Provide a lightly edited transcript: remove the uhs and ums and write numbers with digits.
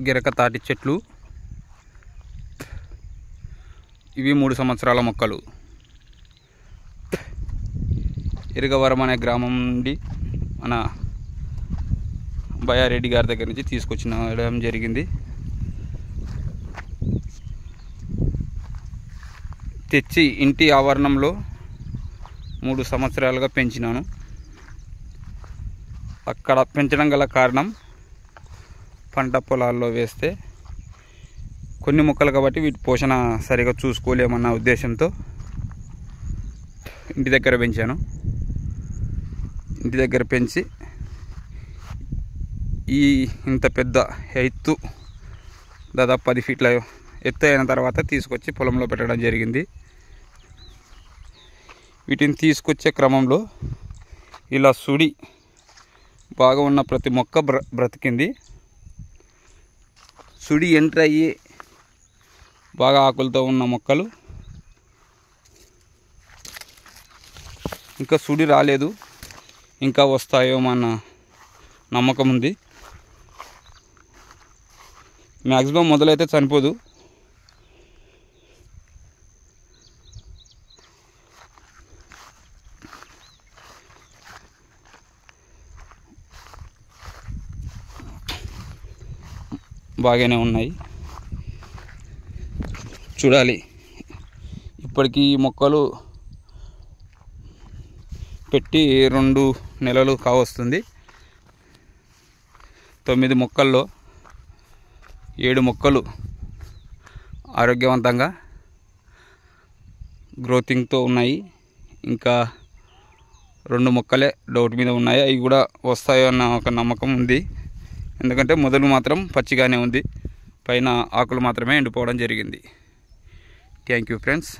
గిరక తాటి చెట్లు. ఇవి 3 సంవత్సరాల మొక్కలు. ఇరగవరం అనే గ్రామం నుండి మన బయారెడ్డి గారి దగ్గర నుంచి తీసుకొచ్చిన జరిగింది. తెచ్చి ఇంటి ఆవరణంలో 3 సంవత్సరాలుగా పెంచినాను. అక్కడ పెంచడం గల కారణం, పంట పొలాల్లో వేస్తే కొన్ని మొక్కలు కాబట్టి వీటి పోషణ సరిగా చూసుకోలేమన్న ఉద్దేశంతో ఇంటి దగ్గర పెంచాను. ఇంటి దగ్గర పెంచి ఇంత పెద్ద ఎత్తు, దాదాపు 10 ఫీట్ల ఎత్తు అయిన తర్వాత తీసుకొచ్చి పొలంలో పెట్టడం జరిగింది. వీటిని తీసుకొచ్చే క్రమంలో ఇలా సుడి బాగా ఉన్న ప్రతి మొక్క బ్రతికింది. సుడి ఎంటర్ అయ్యి బాగా ఆకులతో ఉన్న మొక్కలు ఇంకా సుడి రాలేదు, ఇంకా వస్తాయో అన్న నమ్మకం ఉంది. మ్యాక్సిమం మొదలైతే చనిపోదు. బాగానే ఉన్నాయి. చూడాలి. ఇప్పటికీ ఈ మొక్కలు పెట్టి 2 నెలలు కావస్తుంది. 9 మొక్కల్లో 7 మొక్కలు ఆరోగ్యవంతంగా గ్రోతింగ్తో ఉన్నాయి. ఇంకా 2 మొక్కలే డౌట్ మీద ఉన్నాయి. అవి కూడా వస్తాయో అన్న ఒక నమ్మకం ఉంది. ఎందుకంటే మొదలు మాత్రం పచ్చిగానే ఉంది, పైన ఆకులు మాత్రమే ఎండిపోవడం జరిగింది. Thank you friends.